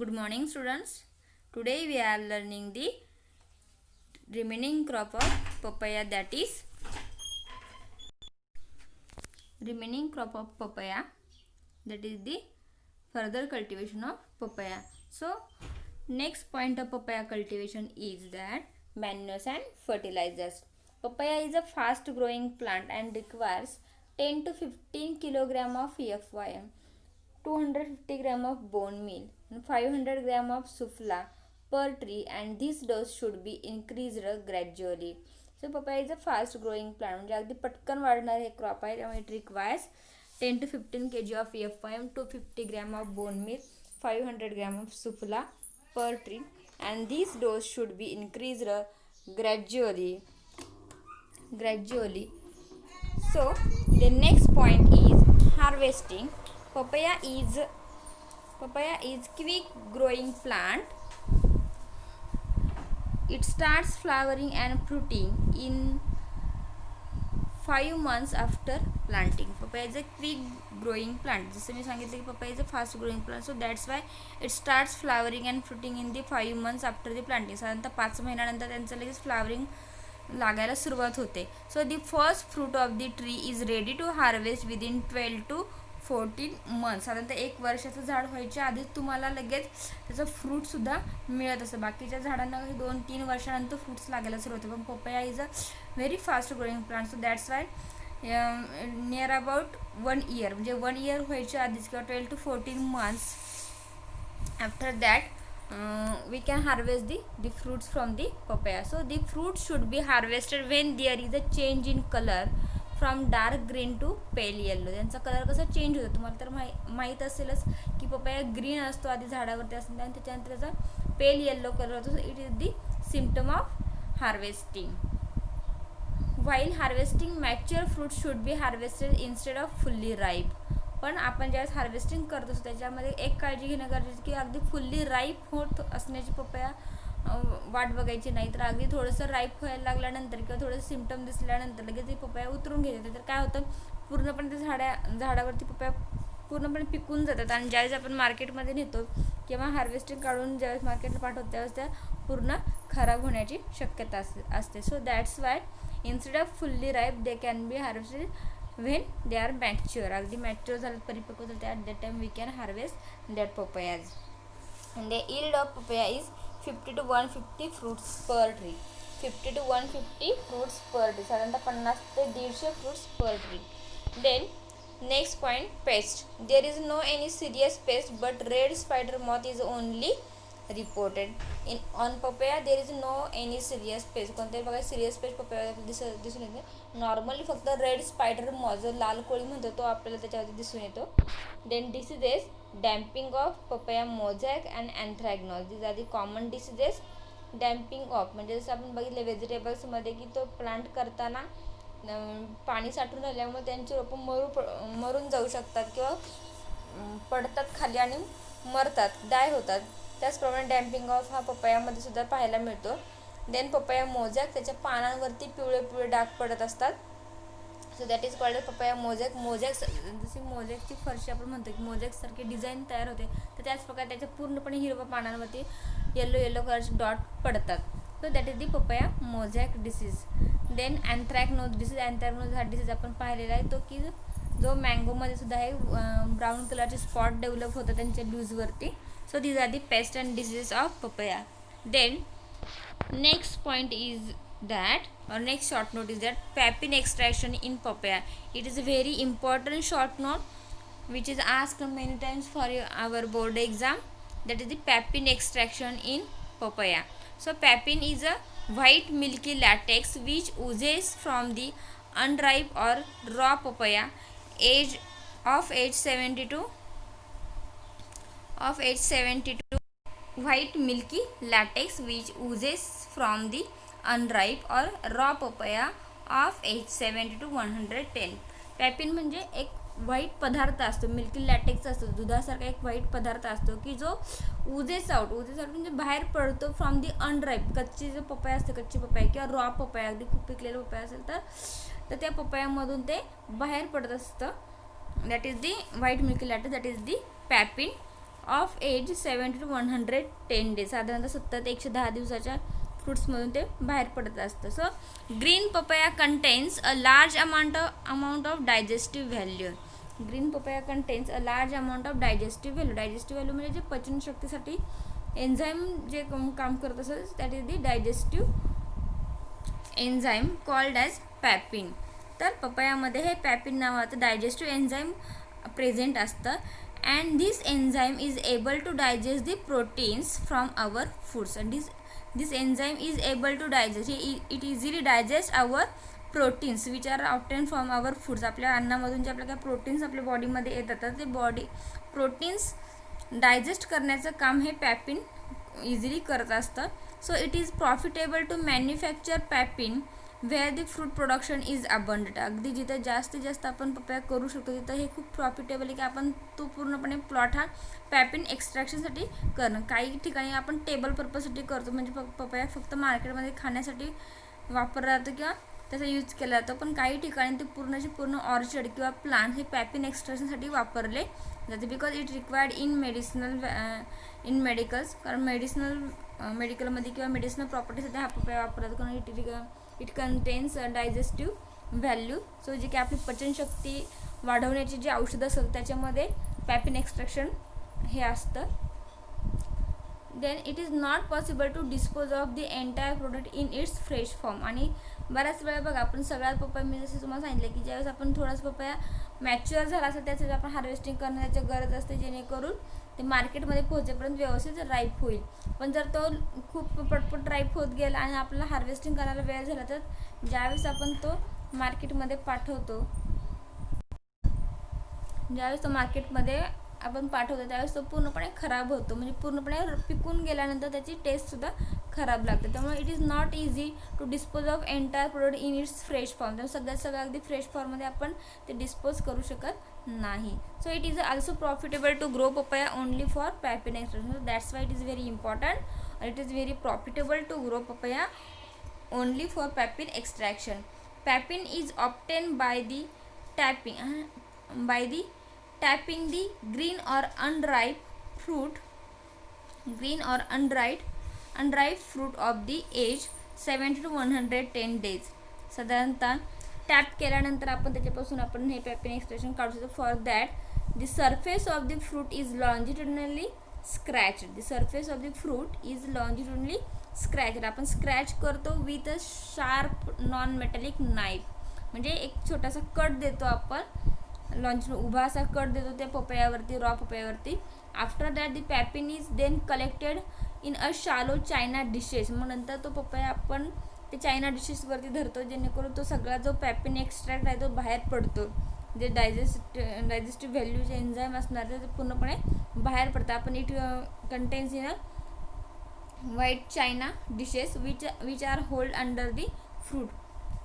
Good morning, students. Today we are learning the remaining crop of papaya, that is the further cultivation of papaya. So next point of papaya cultivation is that manures and fertilizers. Papaya is a fast growing plant and requires 10 to 15 kilogram of FYM, 250 gram of bone meal and 500 gram of sufla per tree, and this dose should be increased gradually. So papaya is a fast growing plant, म्हणजे अगदी पटकन वाढणारे हे crop आहे, त्यामुळे it requires 10 to 15 kg of FYM, 250 gram of bone meal, 500 gram of sufla per tree, and this dose should be increased gradually. So the next point is harvesting. Papaya is quick growing plant. It starts flowering and fruiting in 5 months after planting. Papaya is a quick growing plant. जसं मी सांगितलं की papaya is a fast growing plant, so that's why it starts flowering and fruiting in the 5 months after the planting. साधारणतः 5 महिन्यानंतर त्यांचं लगेच flowering लागायला सुरुवात होते. So the first fruit of the tree is ready to harvest within 12 to 14 months. साधारणतः 1 वर्षाचं झाड व्हायच्या आधीच तुम्हाला लगेच त्याचं फ्रूटसुद्धा मिळत असतं. बाकीच्या झाडांना 2-3 वर्षानंतर फ्रूट्स लागायला सुरुवात होते, पण papaya is a very fast growing plant. So that's why near about 1 year, म्हणजे 1 year व्हायच्या आधीच किंवा 12 to 14 months after that we can harvest the fruits from the papaya. So the fruits should be harvested when there is a change in color from dark green to pale yellow. त्यांचा colour कसा change होतो तुम्हाला तर माहीत असेलच की papaya green असतो आधी झाडावरती असतो आणि त्याच्यानंतर त्याचा पेल येल्लो कलर होतो. So it is the symptom of harvesting. while harvesting mature fruits should be harvested instead of fully ripe. पण आपण ज्यावेळेस हार्वेस्टिंग करत असतो त्याच्यामध्ये एक काळजी घेणं गरजेचं की अगदी फुल्ली राईप होत असण्याची पपया वाट बघायची नाही, तर अगदी थोडंसं राईप व्हायला लागल्यानंतर किंवा थोडंसं सिम्पटम दिसल्यानंतर लगेच ती पपया उतरून घेते. तर काय होतं, पूर्णपणे ते झाडावरती पपया पूर्णपणे पिकून जातात आणि ज्यावेळेस आपण मार्केटमध्ये नेतो किंवा हार्वेस्टिंग काढून ज्यावेळेस मार्केटला पाठवतो त्यावेळेस त्या पूर्ण खराब होण्याची शक्यता असते. So that's why instead of fully ripe they can be harvested when they are mature. अगदी मॅच्युअर झालं, परिपक्व झालं, at that time we can harvest that papayas. And the yield of papaya is 50 to 150 fruits per tree. 50 to 150 fruits per tree, साधारणतः 50 ते 150 fruits per tree. Then next point, pest. There is no any serious pest, but red spider moth is only reported in on papaya. There is no any serious pest. कोणत्याही बघा serious paste papaya दिसून येते. Normally फक्त red spider moth जो लाल कोळी म्हणतो तो आपल्याला त्याच्यावरती दिसून येतो. Then diseases, damping off papaya mosaic and anthracnose. This are the common diseases. Damping off म्हणजे जसं आपण बघितलं व्हेजिटेबल्समध्ये की तो प्लांट करताना पाणी साठून राहिल्यामुळे त्यांची रोपं मरून जाऊ शकतात किंवा पडतात खाली आणि मरतात, डाय होतात. त्याचप्रमाणे डॅम्पिंग ऑफ हा पपयामध्ये सुद्धा पाहायला मिळतो. देन पपया मोझॅक, त्याच्या पानांवरती पिवळे पिवळे डाग पडत असतात. So that is called papaya mosaic. जशी मोझॅकची फरशी आपण म्हणतो की मोझॅकसारखी डिझाईन तयार होते, तर त्याच प्रकारे त्याच्या पूर्णपणे हिरव्या पानांवरती येलो कलरचे डॉट पडतात. So that is the papaya mosaic disease. Then anthracnose disease. Anthracnose हा डिसीज आपण पाहिलेला आहे, तो की जो मँगोमध्ये सुद्धा आहे, ब्राऊन कलरचे स्पॉट डेव्हलप होतात त्यांच्या ड्यूजवरती. So these are the pests and diseases of papaya. Then next point is that, or next short note is that papin extraction in papaya. It is a very important short note which is asked many times for our board exam. That is the papin extraction in papaya. So papin is a white milky latex which oozes from the unripe or raw papaya age 72 of age 72. White milky latex which oozes from the unripe or raw papaya of age 70 to 110. पॅपिन म्हणजे एक white पदार्थ असतो, milky LaTeX असतो, दुधासारखा एक white पदार्थ असतो की जो उजेस आउट म्हणजे बाहेर पडतो फ्रॉम दी अनराईप. कच्ची जो पपया असते, कच्ची पपया किंवा रॉ पपया, अगदी खूप पिकलेला पपया असेल तर त्या पपयामधून ते बाहेर पडत असतं. That is the white milky latex, that is the papain of age 70 to 110 days, साधारणतः 70 ते 110 दिवसाच्या फ्रूट्समधून ते बाहेर पडत असतं. So green papaya contains a large amount of digestive value. Green papaya contains a large amount of digestive value. Digestive value म्हणजे जे पचनशक्तीसाठी एन्झाईम जे काम करत असेल that is the digestive enzyme called as papain. तर पपयामध्ये हे पॅपिन नावाचं डायजेस्टिव्ह एन्झाईम प्रेझेंट असतं. And this enzyme is able to digest the proteins from our foods. And this enzyme is able to digest, it easily digest our proteins which are obtain from our foods. आपल्या अन्नामधून जे आपल्या काही proteins आपल्या बॉडीमध्ये येतात ते proteins digest करण्याचं काम हे पॅपिन इझिली करत असतं. So it is profitable to manufacture papain where the fruit production is abundant. अगदी जिथं जास्तीत जास्त आपण पपया करू शकतो तिथं हे खूप प्रॉफिटेबल आहे की आपण तो पूर्णपणे प्लॉट हा पॅपिन एक्स्ट्रॅक्शनसाठी करणं. काही ठिकाणी आपण टेबल पर्पजसाठी करतो, म्हणजे पपया फक्त मार्केटमध्ये खाण्यासाठी वापरला जातो किंवा त्याचा यूज केला जातो. पण काही ठिकाणी ते पूर्ण ऑर्चर्ड किंवा प्लांट हे पॅपिन एक्स्ट्रॅक्शनसाठी वापरले जाते because it required in medicals. कारण मेडिकलमध्ये किंवा मेडिसिनल प्रॉपर्टीसाठी हा पपया वापरला जातो. कारण it contains digestive value. So जे की आपली पचनशक्ती वाढवण्याची जी औषधं असतात त्याच्यामध्ये पॅपिन एक्स्ट्रॅक्शन हे असतं. Then it is not possible to dispose of the entire product in its fresh form. आणि बऱ्याच वेळा बघा आपण सगळ्यात पपया, मी जसं तुम्हाला सांगितलं की ज्यावेळेस आपण थोडासा पपया मॅच्युअर झाला असेल त्यासाठी आपण हार्वेस्टिंग करण्याची गरज असते जेणेकरून ते मार्केटमध्ये पोहोचेपर्यंत व्यवस्थित राईप होईल. पण जर तो खूप पटपट राईप होत गेला आणि आपल्याला हार्वेस्टिंग करायला वेळ झाला तर ज्यावेळेस आपण तो मार्केटमध्ये पाठवतो त्यावेळेस तो पूर्णपणे खराब होतो, म्हणजे पूर्णपणे पिकून गेल्यानंतर त्याची टेस्टसुद्धा खराब लागते. त्यामुळे it is not easy to dispose of entire product in its fresh form. त्यामुळे सगळं अगदी फ्रेश फॉर्ममध्ये आपण ते डिस्पोज करू शकत नाही. So it is also profitable to grow papaya only for papain extraction. That's why it is very important. It is very profitable to grow papaya only for papain extraction. Papain is obtain by the tapping the green or unripe fruit of the age 70 to 110 days. साधारणतः tap केल्यानंतर आपण त्याच्यापासून आपण हे papain extraction काढू शकतो. For that the surface of the fruit is longitudinally scratched. आपण scratch करतो with a sharp non metallic knife. म्हणजे एक छोटासा कट देतो आपण, उभा असा कट देतो त्या पपयावरती, रॉ पपयावरती. After that the papain is then collected in a shallow china dishes. मग नंतर तो पपया आपण ते चायना डिशेसवरती धरतो जेणेकरून तो सगळा जो पॅपिन एक्स्ट्रॅक्ट आहे तो बाहेर पडतो. जे डायजेस्टिव्ह व्हॅल्यूचे एन्झाईम असणार ते पूर्णपणे बाहेर पडतं. आपण it contains in a white China dishes which are hold under the fruit.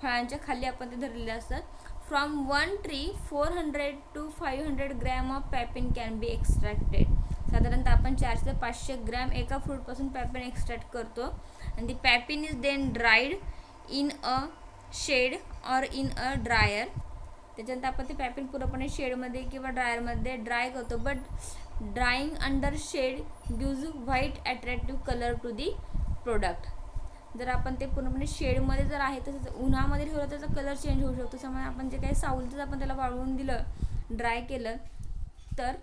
फळांच्या खाली आपण ते धरलेले असतात. From one tree 400 to 500 gram of papain can be extracted. साधारणतः आपण 400 ते 500 ग्रॅम एका फ्रूटपासून पॅपिन एक्स्ट्रॅक्ट करतो. आणि the papain is then dried in a shade or in a dryer. त्याच्यानंतर आपण ते पॅपिन पूर्णपणे शेडमध्ये किंवा ड्रायरमध्ये ड्राय करतो. But drying under shade gives white attractive colour to the product. जर आपण ते पूर्णपणे शेडमध्ये जर आहे तर उन्हामध्ये ठेवलं त्याचा कलर चेंज होऊ शकतो. त्यामुळे आपण जे काही सावलीतच आपण त्याला वाळवून दिलं, ड्राय केलं तर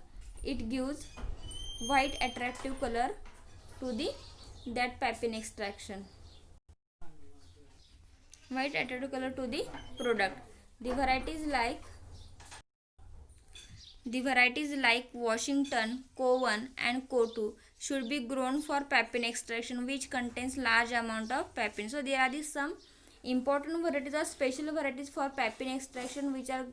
it gives white attractive colour to the that papain extraction. White attractive colour to the product. The varieties like Washington, Cowan and Cotu should be grown for pepin extraction which contains large amount of pepin. So there are some important varieties or special varieties for pepin extraction which are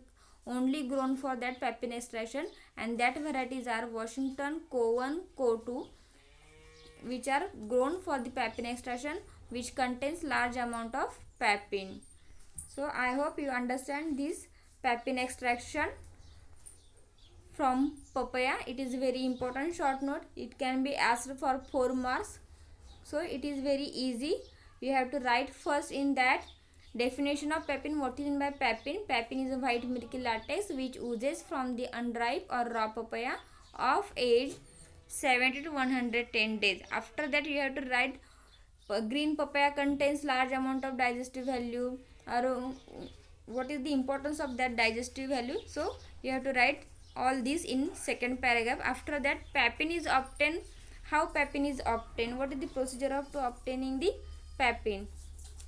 only grown for that pepin extraction, and that varieties are Washington, Cowan, Cotu, which are grown for the pepin extraction which contains large amount of pepin. So I hope you understand this pepin extraction from papaya. It is very important short note. It can be asked for 4 marks. So it is very easy. You have to write first in that definition of pepin. What is meant by pepin? Pepin is a white milky latex which oozes from the unripe or raw papaya of age 70 to 110 days. After that you have to write green papaya contains large amount of digestive value, or what is the importance of that digestive value. So you have to write all these in second paragraph. After that, papain is obtained. How papain is obtained? What is the procedure of obtaining the papain?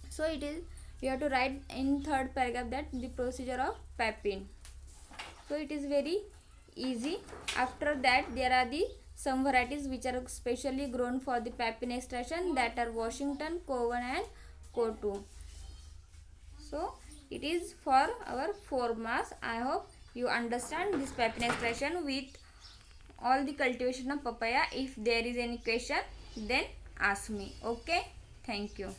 So it is, you have to write in third paragraph that the procedure of papain. So it is very easy. After that, there are the some varieties which are specially grown for the papain extraction, that are Washington, Cowan and Cotu. So it is for our 4 marks. I hope you understand this papain extraction with all the cultivation of papaya. If there is any question, then ask me. Okay, thank you.